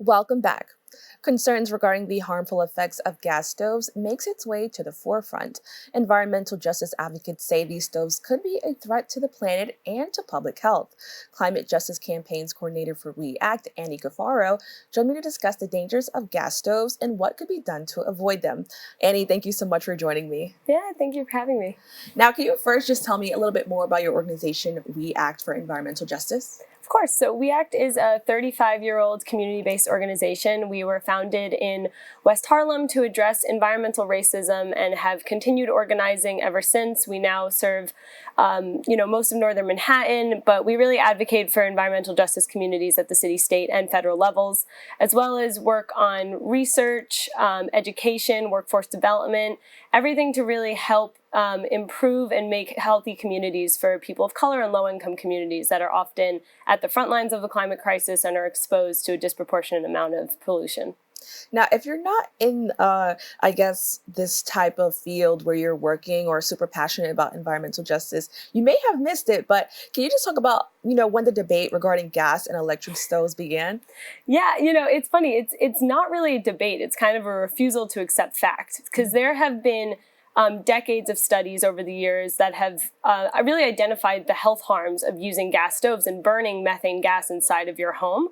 Welcome back. Concerns regarding the harmful effects of gas stoves makes its way to the forefront. Environmental justice advocates say these stoves could be a threat to the planet and to public health. Climate Justice Campaign's coordinator for REACT, Carforo, joined me to discuss the dangers of gas stoves and what could be done to avoid them. Annie, thank you so much for joining me. Yeah, thank you for having me. Now, can you first just tell me a little bit more about your organization, REACT for Environmental Justice? Of course. So REACT is a 35-year-old community-based organization. We were founded in West Harlem to address environmental racism and have continued organizing ever since. We now serve, most of northern Manhattan, but we really advocate for environmental justice communities at the city, state, and federal levels, as well as work on research, education, workforce development, everything to really help improve and make healthy communities for people of color and low-income communities that are often at the front lines of the climate crisis and are exposed to a disproportionate amount of pollution. Now, if you're not in, this type of field where you're working or super passionate about environmental justice, you may have missed it, but can you just talk about, when the debate regarding gas and electric stoves began? Yeah, it's funny. It's not really a debate. It's kind of a refusal to accept fact, because there have been decades of studies over the years that have really identified the health harms of using gas stoves and burning methane gas inside of your home.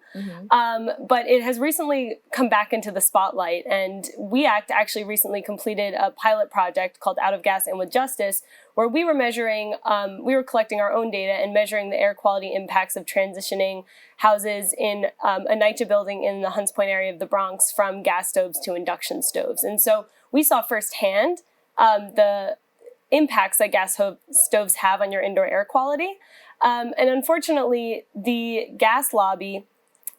But it has recently come back into the spotlight, and WeAct actually recently completed a pilot project called Out of Gas and with Justice, where we were collecting our own data and measuring the air quality impacts of transitioning houses in a NYCHA building in the Hunts Point area of the Bronx from gas stoves to induction stoves. And so we saw firsthand the impacts that gas stoves have on your indoor air quality. And unfortunately, the gas lobby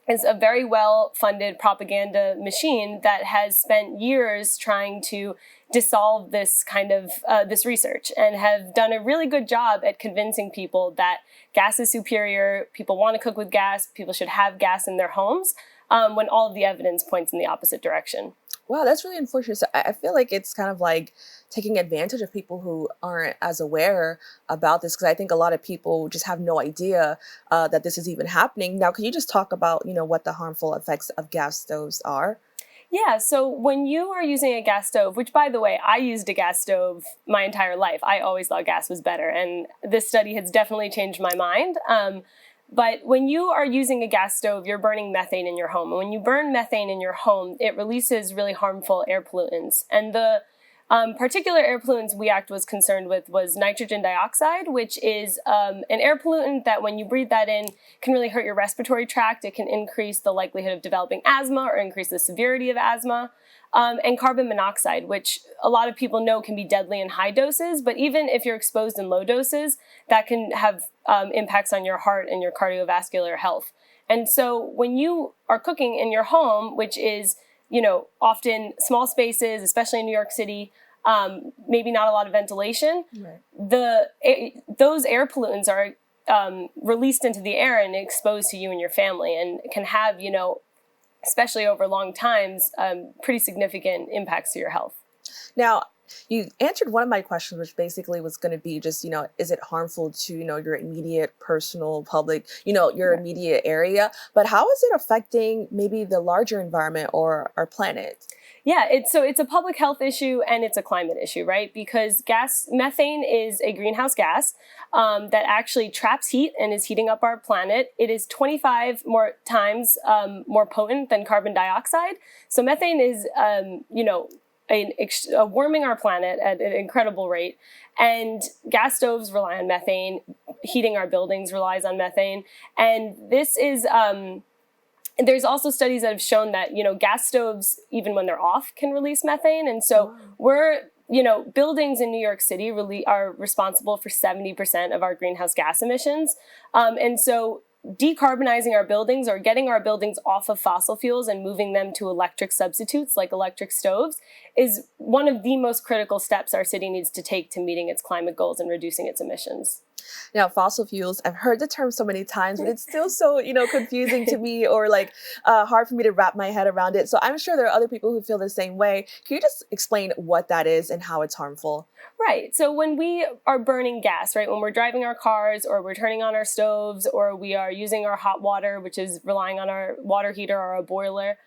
is a very well-funded propaganda machine that has spent years trying to dissolve this kind of this research, and have done a really good job at convincing people that gas is superior, people want to cook with gas, people should have gas in their homes, when all of the evidence points in the opposite direction. Wow, that's really unfortunate. So I feel like it's kind of like taking advantage of people who aren't as aware about this, because I think a lot of people just have no idea that this is even happening. Now, can you just talk about, what the harmful effects of gas stoves are? Yeah, so when you are using a gas stove, which, by the way, I used a gas stove my entire life. I always thought gas was better, and this study has definitely changed my mind. But when you are using a gas stove, you're burning methane in your home. And when you burn methane in your home, it releases really harmful air pollutants. And the particular air pollutants WeAct was concerned with was nitrogen dioxide, which is an air pollutant that when you breathe that in can really hurt your respiratory tract. It can increase the likelihood of developing asthma or increase the severity of asthma. And carbon monoxide, which a lot of people know can be deadly in high doses, but even if you're exposed in low doses, that can have impacts on your heart and your cardiovascular health. And so when you are cooking in your home, which is, often small spaces, especially in New York City, maybe not a lot of ventilation, right, those air pollutants are released into the air and exposed to you and your family, and can have, especially over long times, pretty significant impacts to your health. Now, you answered one of my questions, which basically was going to be just, is it harmful to, your immediate personal public, your immediate area? But how is it affecting maybe the larger environment or our planet? Yeah, it's a public health issue and it's a climate issue, right? Because methane is a greenhouse gas that actually traps heat and is heating up our planet. It is 25 more times more potent than carbon dioxide. So methane is, warming our planet at an incredible rate. And gas stoves rely on methane. Heating our buildings relies on methane. And this is... there's also studies that have shown that, gas stoves, even when they're off, can release methane. And so buildings in New York City really are responsible for 70% of our greenhouse gas emissions. And so decarbonizing our buildings, or getting our buildings off of fossil fuels and moving them to electric substitutes like electric stoves, is one of the most critical steps our city needs to take to meeting its climate goals and reducing its emissions. Now, fossil fuels, I've heard the term so many times, but it's still so, confusing to me or like hard for me to wrap my head around it. So I'm sure there are other people who feel the same way. Can you just explain what that is and how it's harmful? Right. So when we are burning gas, right, when we're driving our cars or we're turning on our stoves or we are using our hot water, which is relying on our water heater or a boiler,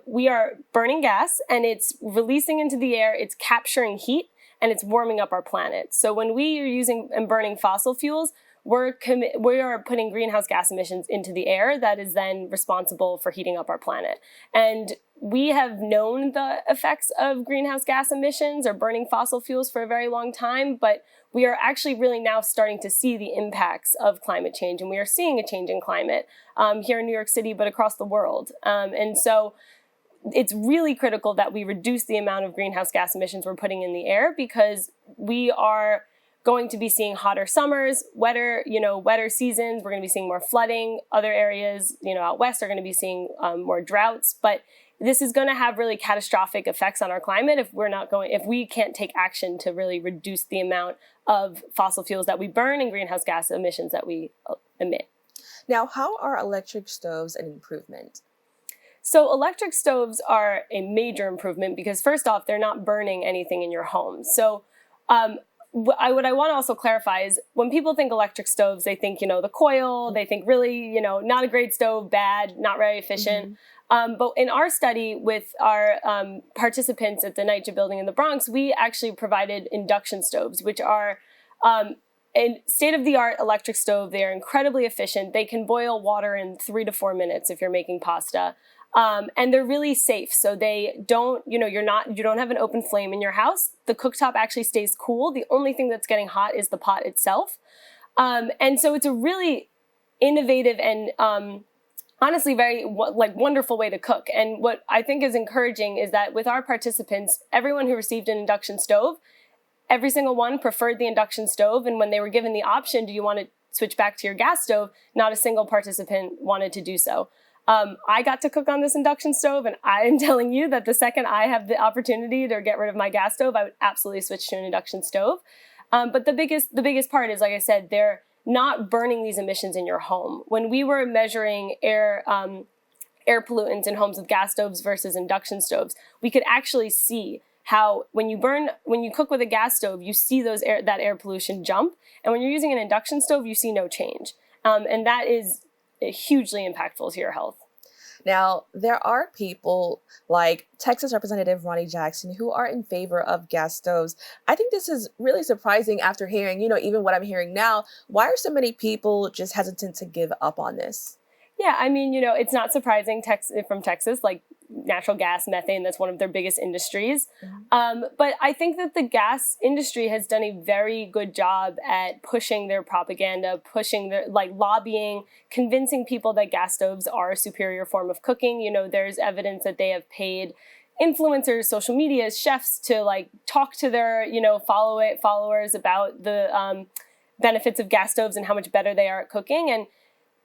we are burning gas and it's releasing into the air, it's capturing heat, and it's warming up our planet. So when we are using and burning fossil fuels, we are putting greenhouse gas emissions into the air that is then responsible for heating up our planet. And we have known the effects of greenhouse gas emissions or burning fossil fuels for a very long time, but we are actually really now starting to see the impacts of climate change. And we are seeing a change in climate here in New York City, but across the world. And so it's really critical that we reduce the amount of greenhouse gas emissions we're putting in the air, because we are going to be seeing hotter summers, wetter seasons. We're going to be seeing more flooding. Other areas, out west are going to be seeing more droughts. But this is going to have really catastrophic effects on our climate if we can't take action to really reduce the amount of fossil fuels that we burn and greenhouse gas emissions that we emit. Now, how are electric stoves an improvement? So electric stoves are a major improvement because, first off, they're not burning anything in your home. So what I want to also clarify is when people think electric stoves, they think, the coil, they think really, not a great stove, bad, not very efficient. Mm-hmm. But in our study with our participants at the NYCHA building in the Bronx, we actually provided induction stoves, which are a state-of-the-art electric stove. They are incredibly efficient. They can boil water in 3 to 4 minutes if you're making pasta. And they're really safe. So they don't, you don't have an open flame in your house. The cooktop actually stays cool. The only thing that's getting hot is the pot itself. And so it's a really innovative and honestly very wonderful way to cook. And what I think is encouraging is that with our participants, everyone who received an induction stove, every single one preferred the induction stove. And when they were given the option, do you want to switch back to your gas stove? Not a single participant wanted to do so. I got to cook on this induction stove, and I am telling you that the second I have the opportunity to get rid of my gas stove, I would absolutely switch to an induction stove. But the biggest part is, like I said, they're not burning these emissions in your home. When we were measuring air pollutants in homes with gas stoves versus induction stoves, we could actually see how when you cook with a gas stove, you see that air pollution jump, and when you're using an induction stove, you see no change, and that is hugely impactful to your health. Now, there are people like Texas Representative Ronnie Jackson who are in favor of gas stoves. I think this is really surprising after hearing, even what I'm hearing now. Why are so many people just hesitant to give up on this? Yeah, I mean, it's not surprising from Texas, like natural gas, methane, that's one of their biggest industries. Mm-hmm. But I think that the gas industry has done a very good job at pushing their propaganda, pushing their lobbying, convincing people that gas stoves are a superior form of cooking. There's evidence that they have paid influencers, social media, chefs to talk to their, followers about the benefits of gas stoves and how much better they are at cooking. And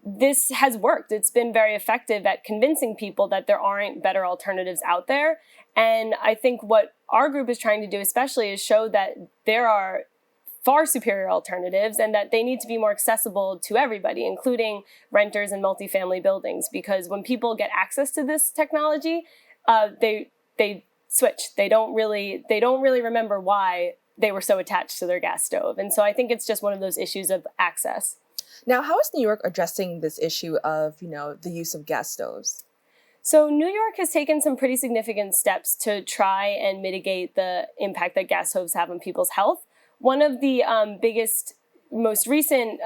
this has worked. It's been very effective at convincing people that there aren't better alternatives out there. And I think what our group is trying to do especially is show that there are far superior alternatives and that they need to be more accessible to everybody, including renters and multifamily buildings. Because when people get access to this technology, they switch. They don't really remember why they were so attached to their gas stove. And so I think it's just one of those issues of access. Now, how is New York addressing this issue of, the use of gas stoves? So New York has taken some pretty significant steps to try and mitigate the impact that gas stoves have on people's health. One of the biggest, most recent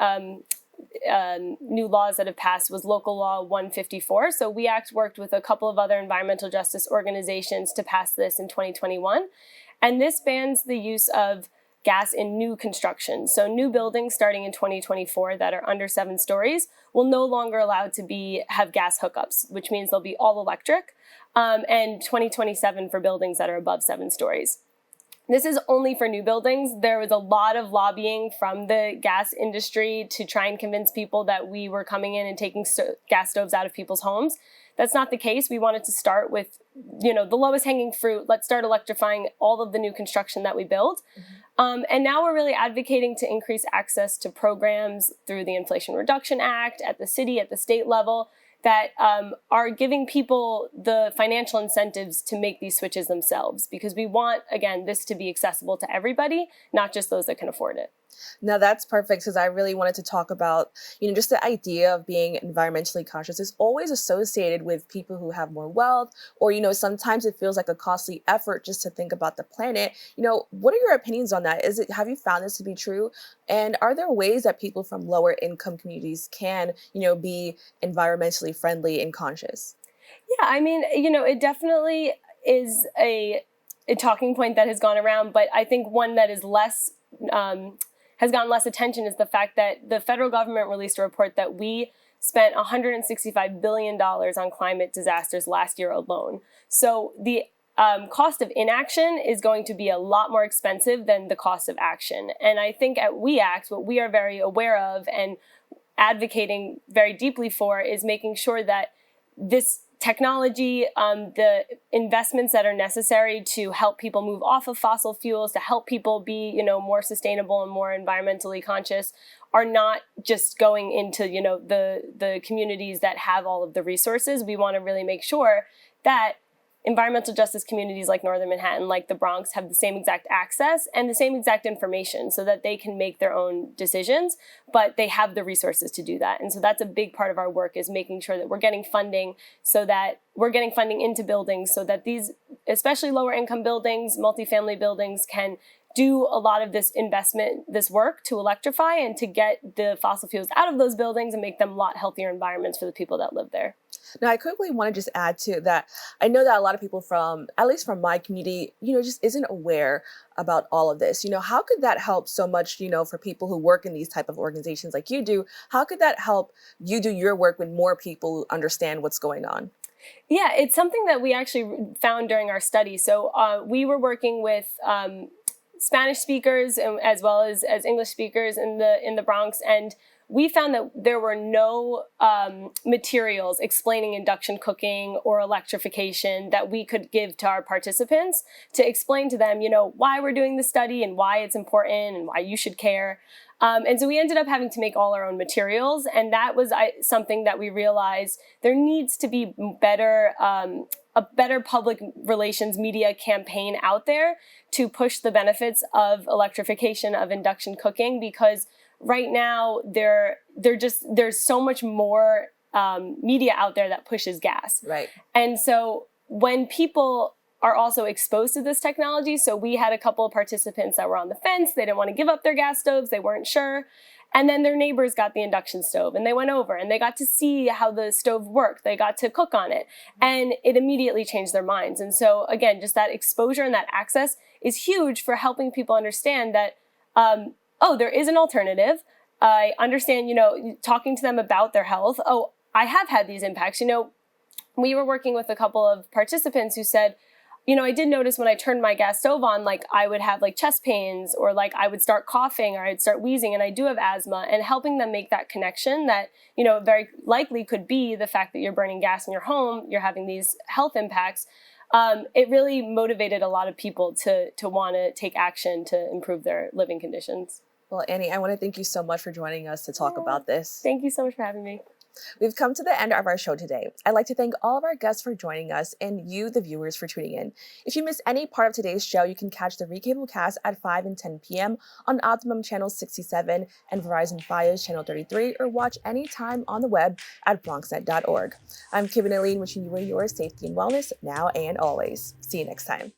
new laws that have passed was Local Law 154. So we worked with a couple of other environmental justice organizations to pass this in 2021. And this bans the use of gas in new construction. So new buildings starting in 2024 that are under 7 stories will no longer allowed to have gas hookups, which means they'll be all electric, and 2027 for buildings that are above 7 stories. This is only for new buildings. There was a lot of lobbying from the gas industry to try and convince people that we were coming in and taking gas stoves out of people's homes. that's not the case. We wanted to start with, the lowest hanging fruit. Let's start electrifying all of the new construction that we build. And now we're really advocating to increase access to programs through the Inflation Reduction Act at the city, at the state level, that are giving people the financial incentives to make these switches themselves, because we want, again, this to be accessible to everybody, not just those that can afford it. Now that's perfect, because I really wanted to talk about, just the idea of being environmentally conscious is always associated with people who have more wealth, or, sometimes it feels like a costly effort just to think about the planet. What are your opinions on that? Have you found this to be true? And are there ways that people from lower income communities can, be environmentally friendly and conscious? Yeah, I mean, it definitely is a talking point that has gone around, but I think one that is less has gotten less attention is the fact that the federal government released a report that we spent $165 billion on climate disasters last year alone. So the cost of inaction is going to be a lot more expensive than the cost of action. And I think at BxRx, what we are very aware of and advocating very deeply for is making sure that this technology, the investments that are necessary to help people move off of fossil fuels, to help people be, more sustainable and more environmentally conscious, are not just going into, the communities that have all of the resources. We want to really make sure that environmental justice communities like Northern Manhattan, like the Bronx, have the same exact access and the same exact information so that they can make their own decisions, but they have the resources to do that. And so that's a big part of our work, is making sure that we're getting funding, so that we're getting funding into buildings so that these, especially lower income buildings, multifamily buildings, can do a lot of this investment, this work to electrify and to get the fossil fuels out of those buildings and make them a lot healthier environments for the people that live there. Now, I quickly want to just add to that. I know that a lot of people at least from my community, just isn't aware about all of this. How could that help so much, for people who work in these type of organizations like you do? How could that help you do your work when more people understand what's going on? Yeah, it's something that we actually found during our study. So we were working with Spanish speakers as well as English speakers in the Bronx, and we found that there were no materials explaining induction cooking or electrification that we could give to our participants to explain to them, why we're doing the study and why it's important and why you should care. And so we ended up having to make all our own materials, and that was something that we realized there needs to be a better public relations media campaign out there to push the benefits of electrification of induction cooking, because right now there's so much more media out there that pushes gas. Right. And so when people are also exposed to this technology, so we had a couple of participants that were on the fence, they didn't want to give up their gas stoves, they weren't sure. And then their neighbors got the induction stove and they went over and they got to see how the stove worked. They got to cook on it, and it immediately changed their minds. And so again, just that exposure and that access is huge for helping people understand that, there is an alternative. I understand, talking to them about their health. Oh, I have had these impacts. We were working with a couple of participants who said, I did notice when I turned my gas stove on, I would have chest pains, or I would start coughing, or I'd start wheezing, and I do have asthma, and helping them make that connection that, very likely could be the fact that you're burning gas in your home, you're having these health impacts. It really motivated a lot of people to want to take action to improve their living conditions. Well, Annie, I want to thank you so much for joining us to talk about this. Thank you so much for having me. We've come to the end of our show today. I'd like to thank all of our guests for joining us and you, the viewers, for tuning in. If you missed any part of today's show, you can catch the Recable Cast at 5 and 10 p.m. on Optimum Channel 67 and Verizon Fios Channel 33, or watch anytime on the web at bronxnet.org. I'm Kibin Alleyne, wishing you and yours safety and wellness now and always. See you next time.